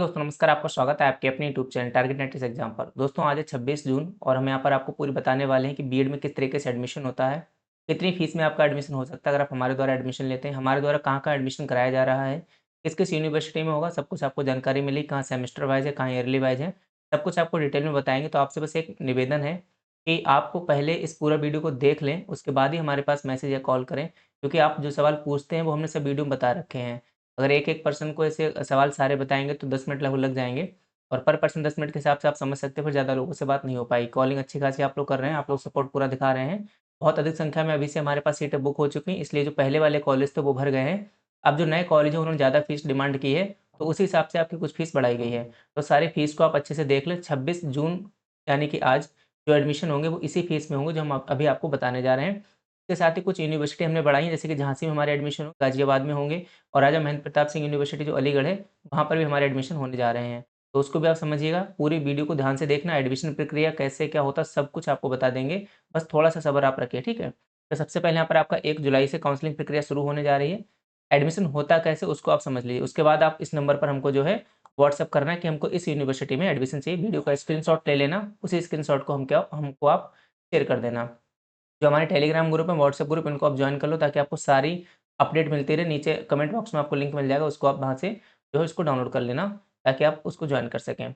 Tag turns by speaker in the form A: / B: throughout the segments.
A: दोस्तों नमस्कार, आपका स्वागत है आपके अपने यूट्यूब चैनल टारगेट नेटिस एग्जाम पर। दोस्तों आज है 26 जून और हम यहाँ पर आपको पूरी बताने वाले हैं कि बीएड में किस तरीके से एडमिशन होता है, कितनी फीस में आपका एडमिशन हो सकता है अगर आप हमारे द्वारा एडमिशन लेते हैं, हमारे द्वारा कहाँ-कहाँ एडमिशन कराया जा रहा है, किस-किस यूनिवर्सिटी में होगा, सब कुछ आपको जानकारी मिलेगी, कहाँ सेमेस्टर वाइज़ है, कहाँ ईयरली वाइज़ है, सब कुछ आपको डिटेल में बताएँगे। तो आपसे बस एक निवेदन है कि आपको पहले इस पूरा वीडियो को देख लें, उसके बाद ही हमारे पास मैसेज या कॉल करें, क्योंकि आप जो सवाल पूछते हैं वो हमने सब वीडियो में बता रखे हैं। अगर एक-एक पर्सन को ऐसे सवाल सारे बताएँगे तो 10 मिनट लगभग लग जाएँगे और पर पर्सन 10 मिनट के हिसाब से आप समझ सकते हैं, फिर ज़्यादा लोगों से बात नहीं हो पाएगी। कॉलिंग अच्छी खासी आप लोग कर रहे हैं, आप लोग सपोर्ट पूरा दिखा रहे हैं। बहुत अधिक संख्या में अभी से हमारे पास सीटें बुक हो चुकी हैं, इसलिए जो पहले वाले कॉलेज थे वो भर गए हैं। अब जो नए कॉलेज हैं उन्होंने ज़्यादा फीस डिमांड की है, तो उसी हिसाब से आपकी कुछ फीस बढ़ाई गई है। तो सारी फीस को आप अच्छे से देख लें, 26 जून यानी कि आज जो एडमिशन होंगे वो इसी फीस में होंगे जो हम अभी आपको बताने जा रहे हैं। इसके साथ ही कुछ यूनिवर्सिटी हमने बढ़ाई हैं, जैसे कि झांसी में हमारे एडमिशन गाज़ियाबाद में होंगे और राजा महेंद्र प्रताप सिंह यूनिवर्सिटी जो अलीगढ़ है, वहाँ पर भी हमारे एडमिशन होने जा रहे हैं। तो उसको भी आप समझिएगा, पूरी वीडियो को ध्यान से देखना, एडमिशन प्रक्रिया कैसे क्या होता है, सब कुछ आपको बता देंगे। बस थोड़ा-सा सब्र आप रखिए, ठीक है? तो सबसे पहले यहाँ पर आपका 1 जुलाई से काउंसलिंग प्रक्रिया शुरू होने जा रही है। एडमिशन होता कैसे उसको आप समझ लीजिए। उसके बाद आप इस नंबर पर हमको जो है व्हाट्सएप करना है कि हमको इस यूनिवर्सिटी में एडमिशन चाहिए। वीडियो का स्क्रीनशॉट ले लेना, उसी स्क्रीनशॉट को हमको आप शेयर कर देना। जो हमारे टेलीग्राम ग्रुप है, व्हाट्सएप ग्रुप, इनको आप जॉइन कर लो ताकि आपको सारी अपडेट मिलती रहे। नीचे कमेंट बॉक्स में आपको लिंक मिल जाएगा, उसको आप वहाँ से जो है उसको डाउनलोड कर लेना ताकि आप उसको जॉइन कर सकें।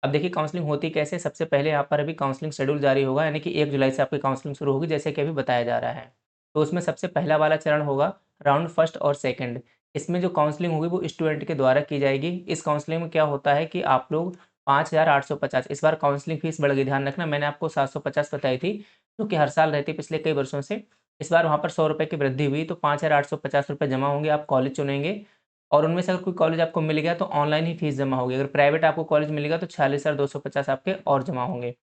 A: अब देखिए काउंसलिंग होती कैसे, सबसे पहले यहाँ पर अभी काउंसलिंग शेड्यूल जारी होगा यानी कि 1 जुलाई से आपकी काउंसलिंग शुरू होगी जैसे कि अभी बताया जा रहा है। तो उसमें सबसे पहला वाला चरण होगा राउंड फर्स्ट और सेकंड। इसमें जो काउंसलिंग होगी वो स्टूडेंट के द्वारा की जाएगी। इस काउंसलिंग में क्या होता है कि आप लोग 5,850 इस बार काउंसलिंग फीस बढ़ गई, ध्यान रखना मैंने आपको 750 बताई थी, जो कि हर साल रहती है पिछले कई वर्षों से। इस बार वहाँ पर ₹100 की वृद्धि हुई तो ₹5,850 जमा होंगे, आप कॉलेज चुनेंगे और उनमें से अगर कोई कॉलेज आपको मिल गया तो ऑनलाइन ही फीस जमा होगी। अगर प्राइवेट आपको कॉलेज मिलेगा तो 46,250 आपके और जमा होंगे।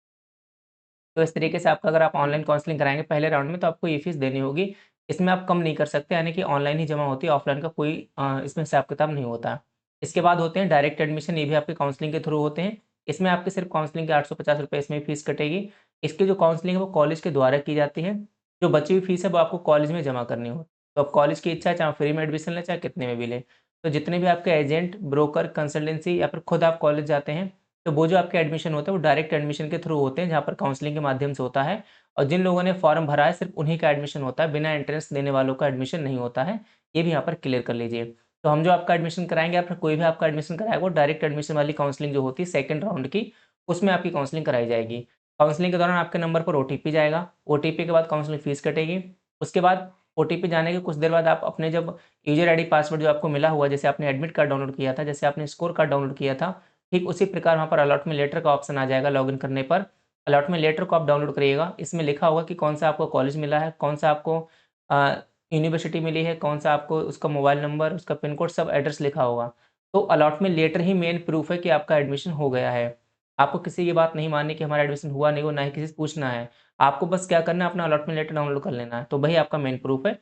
A: तो इस तरीके से आपका अगर आप ऑनलाइन काउंसलिंग कराएँगे पहले राउंड में तो आपको ये फीस देनी होगी। इसमें आप कम नहीं कर सकते यानी कि ऑनलाइन ही जमा होती है, ऑफलाइन का कोई इसमें हिसाब-किताब नहीं होता। इसके बाद होते हैं डायरेक्ट एडमिशन, ये भी आपके काउंसलिंग के थ्रू होते हैं। इसमें आपके सिर्फ़ काउंसलिंग के ₹850 इसमें फीस कटेगी। इसकी जो काउंसलिंग है वो कॉलेज के द्वारा की जाती है। जो बची हुई फीस है वो आपको कॉलेज में जमा करनी हो। तो अब कॉलेज की इच्छा है चाहे फ्री में एडमिशन लें, चाहे कितने में भी लें। तो जितने भी आपके एजेंट, ब्रोकर, कंसल्टेंसी या फिर खुद आप कॉलेज जाते हैं तो वो जो आपके एडमिशन होते हैं वो डायरेक्ट एडमिशन के थ्रू होते हैं, जहाँ पर काउंसलिंग के माध्यम से होता है और जिन लोगों ने फॉर्म भरा है सिर्फ़ उन्हीं का एडमिशन होता है, बिना एंट्रेंस देने वालों का एडमिशन नहीं होता है। ये भी यहाँ पर क्लियर कर लीजिए। तो हम जो आपका एडमिशन कराएँगे या फिर कोई भी आपका एडमिशन कराएगा वो डायरेक्ट एडमिशन वाली काउंसलिंग जो होती है सेकंड राउंड की, उसमें आपकी काउंसलिंग कराई जाएगी। काउंसलिंग के दौरान आपके नंबर पर ओटीपी जाएगा, ओटीपी के बाद काउंसलिंग फ़ीस कटेगी। उसके बाद ओटीपी जाने के कुछ देर बाद आप अपने जब यूज़र आईडी पासवर्ड जो आपको मिला हुआ है, जैसे आपने एडमिट कार्ड डाउनलोड किया था, जैसे आपने स्कोर कार्ड डाउनलोड किया था, ठीक उसी प्रकार वहाँ पर अलॉटमेंट लेटर का ऑप्शन आ जाएगा लॉगिन करने पर। अलॉटमेंट लेटर को आप डाउनलोड करिएगा। इसमें लिखा होगा कि कौन-सा आपको कॉलेज मिला है, कौन-सा आपको अ, यूनिवर्सिटी मिली है, कौन-सा आपको उसका मोबाइल नंबर, उसका पिन कोड, सब एड्रेस लिखा होगा। तो अलॉटमेंट लेटर ही मेन प्रूफ़ है कि आपका एडमिशन हो गया है। आपको किसी की बात नहीं माननी कि हमारा एडमिशन हुआ नहीं हुआ, ना ही किसी से पूछना है। आपको बस क्या करना है अपना अलॉटमेंट लेटर डाउनलोड कर लेना है, तो वही आपका मेन प्रूफ़ है।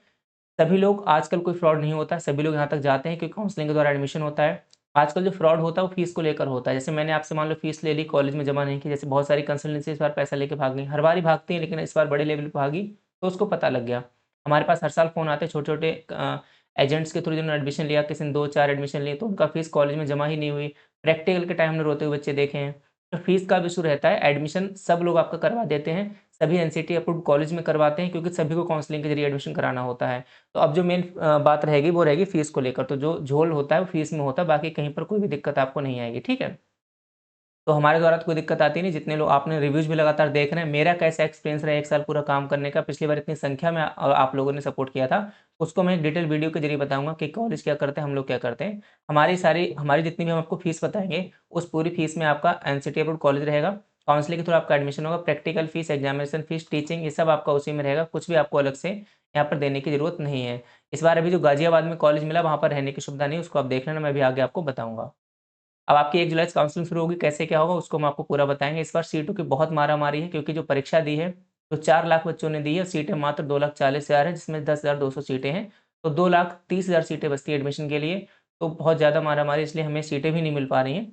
A: सभी लोग आजकल कोई फ्रॉड नहीं होता है, सभी लोग यहाँ तक जाते हैं क्योंकि काउंसलिंग के द्वारा एडमिशन होता है। आजकल जो फ्रॉड होता है वो फीस को लेकर होता है। जैसे मैंने आपसे मान लो फीस ले ली, कॉलेज में जमा नहीं की, जैसे बहुत सारी कंसल्टेंसी इस बार पैसा लेके भाग गई। हर बार ही भागती हैं लेकिन इस बार बड़े लेवल पे भागी, तो उसको पता लग गया। हमारे पास हर साल फ़ोन आते हैं छोटे-छोटे एजेंट्स के थ्रू जिन्होंने एडमिशन लिया, किसी ने 2-4 एडमिशन लिए तो उनका फीस कॉलेज में जमा ही नहीं हुई। प्रैक्टिकल के टाइम हमने रोते हुए बच्चे देखे हैं। तो फीस का भी इश्यू रहता है, एडमिशन सब लोग आपका करवा देते हैं। सभी एनसीटी अप्रूव्ड कॉलेज में करवाते हैं क्योंकि सभी को काउंसलिंग के ज़रिए एडमिशन कराना होता है। तो अब जो मेन बात रहेगी वो रहेगी फ़ीस को लेकर, तो जो झोल होता है वो फ़ीस में होता है, बाकी कहीं पर कोई भी दिक्कत आपको नहीं आएगी, ठीक है? तो हमारे द्वारा तो कोई दिक्कत आती नहीं, जितने लोग आपने रिव्यूज़ भी लगातार देख रहे हैं, मेरा कैसा एक्सपीरियंस रहा 1 साल पूरा काम करने का, पिछली बार इतनी संख्या में आप लोगों ने सपोर्ट किया था, उसको मैं एक डिटेल वीडियो के ज़रिए बताऊँगा कि कॉलेज क्या करते हैं, हम लोग क्या करते हैं। हमारी जितनी भी हम आपको फ़ीस बताएँगे, उस पूरी फ़ीस में आपका एनसीटी अप्रूव्ड कॉलेज रहेगा, काउंसलिंग के थ्रू आपका एडमिशन होगा, practical fees, examination fees, teaching ये सब आपका उसी में रहेगा, कुछ भी आपको अलग से यहाँ पर देने की ज़रूरत नहीं है। इस बार अभी जो गाज़ियाबाद में कॉलेज मिला, वहाँ पर रहने की सुविधा नहीं है, उसको आप देख लेना, मैं अभी आगे आपको बताऊँगा। अब आपकी 1 जुलाई से काउंसलिंग शुरू होगी, कैसे क्या होगा उसको हम आपको पूरा बताएँगे। इस बार सीटों की बहुत मारामारी है क्योंकि जो परीक्षा दी है, तो 4 लाख बच्चों ने दी है, सीटें मात्र 2,40,000 है जिसमें 10,200 सीटें हैं। तो 2,30,000 सीटें बचती है एडमिशन के लिए, तो बहुत ज़्यादा मारामारी इसलिए हमें सीटें भी नहीं मिल पा रही हैं।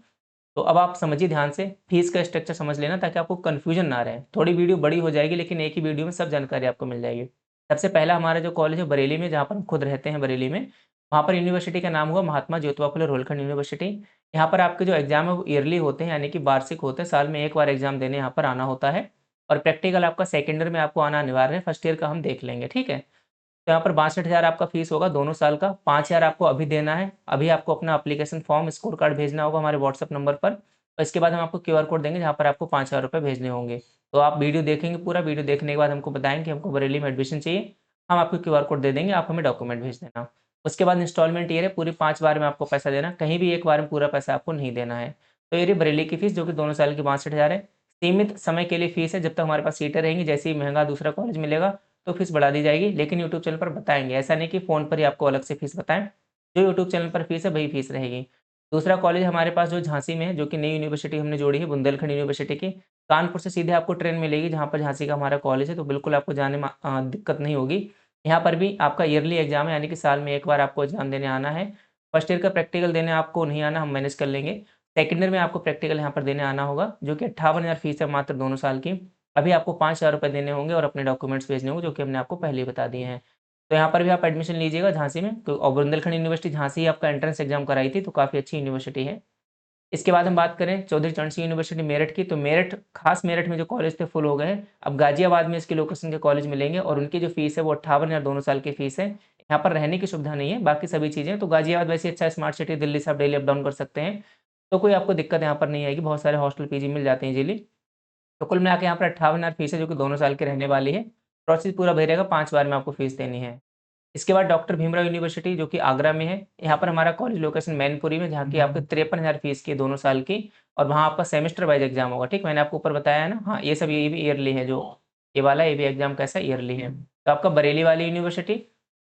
A: तो अब आप समझिए ध्यान से, फीस का स्ट्रक्चर समझ लेना ताकि आपको कन्फ्यूजन ना रहे। थोड़ी वीडियो बड़ी हो जाएगी लेकिन एक ही वीडियो में सब जानकारी आपको मिल जाएगी। सबसे पहला हमारा जो कॉलेज है बरेली में, जहाँ पर हम खुद रहते हैं बरेली में, वहाँ पर यूनिवर्सिटी का नाम हुआ महात्मा ज्योतिबा फुले रोलखंड यूनिवर्सिटी। यहाँ पर आपके जो एग्ज़ाम है वो ईयरली होते हैं, यानी कि वार्षिक होते हैं, साल में एक बार एग्ज़ाम देने यहाँ पर आना होता है और प्रैक्टिकल आपका सेकेंड ईयर में आपको आना अनिवार्य है, फर्स्ट ईयर का हम देख लेंगे, ठीक है? तो यहाँ पर 62,000 आपका फीस होगा दोनों साल का, 5,000 आपको अभी देना है। अभी आपको अपना एप्लीकेशन फॉर्म, स्कोर कार्ड भेजना होगा हमारे व्हाट्सएप नंबर पर और इसके बाद हम आपको क्यूआर कोड देंगे जहाँ पर आपको 5,000 रुपये भेजने होंगे। तो आप वीडियो देखेंगे, पूरा वीडियो देखने के बाद हमको बताएँगे कि हमको बरेली में एडमिशन चाहिए, हम आपको क्यूआर कोड दे देंगे, आप हमें डॉक्यूमेंट भेज देना। उसके बाद इंस्टॉलमेंट ईयर है, पूरी 5 बार में आपको पैसा देना, कहीं भी एक बार में पूरा पैसा आपको नहीं देना है। तो ये रही बरेली की फीस, जो कि दोनों साल की 62,000 है। सीमित समय के लिए फीस है, जब तक हमारे पास सीटें रहेंगी, जैसे ही महँगा दूसरा कॉलेज मिलेगा तो फीस बढ़ा दी जाएगी, लेकिन यूट्यूब चैनल पर बताएँगे, ऐसा नहीं कि फ़ोन पर ही आपको अलग से फीस बताएँ। जो यूट्यूब चैनल पर फीस है वही फीस रहेगी। दूसरा कॉलेज हमारे पास जो झांसी में है, जो कि नई यूनिवर्सिटी हमने जोड़ी है, बुंदेलखंड यूनिवर्सिटी की। कानपुर से सीधे आपको ट्रेन मिलेगी जहाँ पर झांसी का हमारा कॉलेज है, तो बिल्कुल आपको जाने में दिक्कत नहीं होगी। यहाँ पर भी आपका ईयरली एग्ज़ाम है, यानी कि साल में एक बार आपको एग्ज़ाम देने आना है। फर्स्ट ईयर का प्रैक्टिकल देने आपको नहीं आना, हम मैनेज कर लेंगे। सेकंड ईयर में आपको प्रैक्टिकल यहाँ पर देने आना होगा, जो कि 58,000 फीस है मात्र दोनों साल की। अभी आपको 5,000 रुपए देने होंगे और अपने डॉक्यूमेंट्स भेजने होंगे, जो कि हमने आपको पहले ही बता दिए हैं। तो यहाँ पर भी आप एडमिशन लीजिएगा झांसी में, तो और बुंदेलखंड यूनिवर्सिटी झांसी ही आपका एंट्रेंस एग्ज़ाम कराई थी, तो काफ़ी अच्छी यूनिवर्सिटी है। इसके बाद हम बात करें चौधरी चरण सिंह यूनिवर्सिटी मेरठ की, तो मेरठ खास मेरठ में जो कॉलेज थे फुल हो गए हैं। अब गाज़ियाबाद में इसके लोकेशन के कॉलेज मिलेंगे और उनकी जो फीस है वो 58,000 दोनों साल की फीस है। यहाँ पर रहने की सुविधा नहीं है, बाकी सभी चीज़ें तो गाज़ियाबाद वैसे अच्छा स्मार्ट सिटी, दिल्ली से आप डेली अप-डाउन कर सकते हैं, तो कोई आपको दिक्कत यहाँ पर नहीं आएगी, बहुत सारे हॉस्टल पीजी मिल जाते हैं इज़िली। तो कुल मिला के यहाँ पर 58,000 फीस है, जो कि दोनों साल की रहने वाली है। प्रोसेस पूरा वही रहेगा, 5 बार में आपको फीस देनी है। इसके बाद डॉक्टर भीमराव यूनिवर्सिटी, जो कि आगरा में है। यहाँ पर हमारा कॉलेज लोकेशन मैनपुरी में, जहाँ की आपकी 53,000 फीस की है दोनों साल की और वहाँ आपका सेमेस्टर वाइज़ एग्ज़ाम होगा, ठीक? मैंने आपको ऊपर बताया है ना? हाँ, ये सब ये भी ईयरली है, जो ये वाला ये भी एग्ज़ाम कैसा ईयरली है। तो आपका बरेली वाली यूनिवर्सिटी,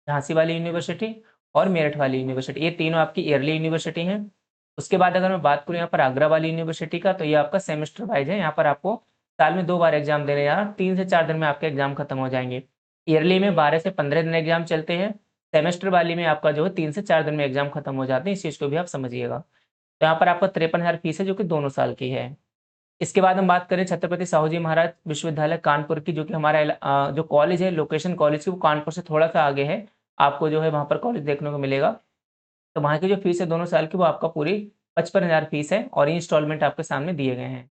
A: झांसी वाली यूनिवर्सिटी और मेरठ वाली यूनिवर्सिटी, ये तीनों आपकी ईयरली यूनिवर्सिटी हैं। उसके बाद अगर मैं बात करूँ यहाँ पर आगरा वाली यूनिवर्सिटी का, तो ये आपका सेमेस्टर वाइज़ है। यहाँ पर आपको साल में 2 बार एग्ज़ाम देने जाना, 3 से 4 दिन में आपके एग्ज़ाम खत्म हो जाएँगे। ईयरली में 12 से 15 दिन एग्ज़ाम चलते हैं। सेमेस्टर वाली में आपका जो है 3 से 4 दिन में एग्ज़ाम खत्म हो जाते हैं, इस चीज़ को भी आप समझिएगा। तो यहाँ पर आपका 53,000 फीस है, जो कि दोनों साल की है। इसके बाद हम बात करें छत्रपति साहू जी महाराज विश्वविद्यालय कानपुर की, जो कि हमारा जो कॉलेज है, लोकेशन कॉलेज की, वो कानपुर से थोड़ा-सा आगे है। आपको जो है वहाँ पर कॉलेज देखने को मिलेगा। तो वहाँ की जो फीस है दोनों साल की, वो आपका पूरी 55,000 फीस है और ये इंस्टॉलमेंट आपके सामने दिए गए हैं।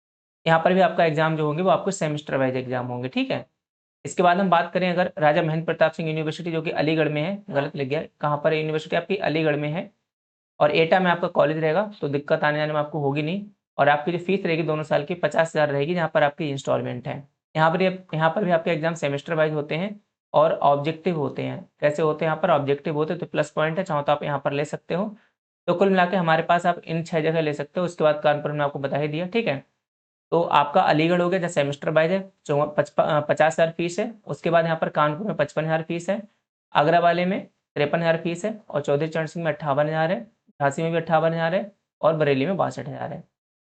A: यहाँ पर भी आपका एग्ज़ाम जो होंगे वो आपको सेमेस्टर वाइज़ एग्ज़ाम होंगे, ठीक है? इसके बाद हम बात करें अगर राजा महेंद्र प्रताप सिंह यूनिवर्सिटी, जो कि अलीगढ़ में है, गलत लिख गया, कहाँ पर है यूनिवर्सिटी आपकी? अलीगढ़ में है और एटा में आपका कॉलेज रहेगा, तो दिक्कत आने-जाने में आपको होगी नहीं और आपकी जो फीस रहेगी दोनों साल की 50,000 रहेगी, जहाँ पर आपकी इंस्टॉलमेंट है। यहाँ पर भी आपके एग्ज़ाम सेमेस्टर वाइज़ होते हैं और ऑब्जेक्टिव होते हैं। कैसे होते हैं यहाँ पर? ऑब्जेक्टिव होते हैं, तो प्लस पॉइंट है, चाहो तो आप यहाँ पर ले सकते हो। तो कुल मिला के हमारे पास आप इन 6 जगह ले सकते हो, उसके बाद कानपुर में आपको बता ही दिया, ठीक है? तो आपका अलीगढ़ हो गया, जहाँ सेमेस्टर वाइज़ है, 50,000 फीस है। उसके बाद यहाँ पर कानपुर में 55,000 फीस है। आगरा वाले में 53,000 फीस है और चौधरी चरण सिंह में 58,000 है। झांसी में भी 58,000 है और बरेली में 62,000 है।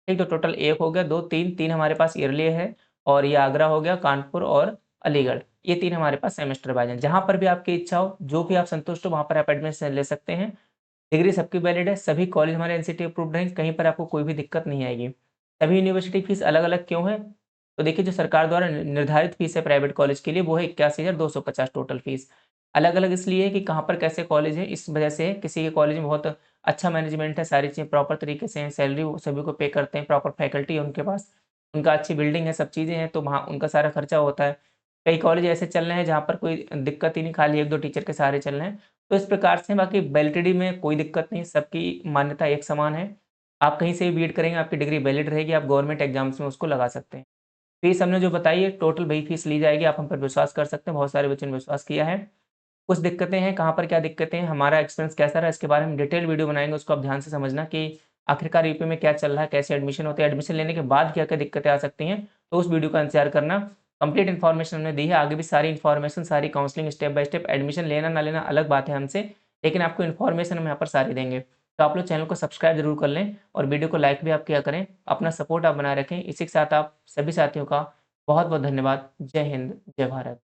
A: ठीक, तो टोटल 1 हो गया, 2, 3 हमारे पास ईयरली है और ये आगरा हो गया, कानपुर और अलीगढ़, ये 3 हमारे पास सेमेस्टर वाइज़ हैं। जहाँ पर भी आपकी इच्छा हो, जो भी आप संतुष्ट हो, वहाँ पर आप एडमिशन ले सकते हैं। डिग्री सबकी वैलिड है, सभी कॉलेज हमारे एनसीटीई अप्रूव्ड हैं, कहीं पर आपको कोई भी दिक्कत नहीं आएगी। सभी यूनिवर्सिटी फीस अलग-अलग क्यों है? तो देखिए, जो सरकार द्वारा निर्धारित फीस है प्राइवेट कॉलेज के लिए, वो है 81,250 टोटल फीस। अलग-अलग इसलिए है कि कहाँ पर कैसे कॉलेज है, इस वजह से है। किसी के कॉलेज में बहुत अच्छा मैनेजमेंट है, सारी चीज़ें प्रॉपर तरीके से हैं, सैलरी वो सभी को पे करते हैं, प्रॉपर फैकल्टी है उनके पास, उनका अच्छी बिल्डिंग है, सब चीज़ें हैं, तो वहाँ उनका सारा खर्चा होता है। कई कॉलेज ऐसे चल रहे हैं जहाँ पर कोई दिक्कत ही नहीं, खाली 1-2 टीचर के सहारे चल रहे हैं। तो इस प्रकार से बाकी वैलिडिटी में कोई दिक्कत नहीं, सबकी मान्यता एक समान है। आप कहीं से भी बीएड करेंगे, आपकी डिग्री वैलिड रहेगी, आप गवर्नमेंट एग्ज़ाम्स में उसको लगा सकते हैं। फीस हमने जो बताई है, टोटल वही फीस ली जाएगी, आप हम पर विश्वास कर सकते हैं, बहुत सारे बच्चों ने विश्वास किया है। कुछ दिक्कतें हैं, कहाँ पर क्या दिक्कतें हैं, हमारा एक्सपीरियंस कैसा रहा, इसके बारे में डिटेल वीडियो बनाएँगे, उसको आप ध्यान से समझना कि आखिरकार यूपी में क्या चल रहा है, कैसे एडमिशन होते हैं, एडमिशन लेने के बाद क्या-क्या दिक्कतें आ सकती हैं, तो उस वीडियो का इंतज़ार करना। कंप्लीट इन्फॉर्मेशन हमने दी है, आगे भी सारी इन्फॉर्मेशन, सारी counselling step by step, admission लेना ना लेना अलग बात है हमसे, लेकिन आपको इन्फॉर्मेशन हम यहाँ पर सारी देंगे। तो आप लोग चैनल को सब्सक्राइब ज़रूर कर लें और वीडियो को लाइक भी आप किया करें, अपना सपोर्ट आप बनाए रखें। इसी के साथ आप सभी साथियों का बहुत-बहुत धन्यवाद। जय हिंद, जय भारत।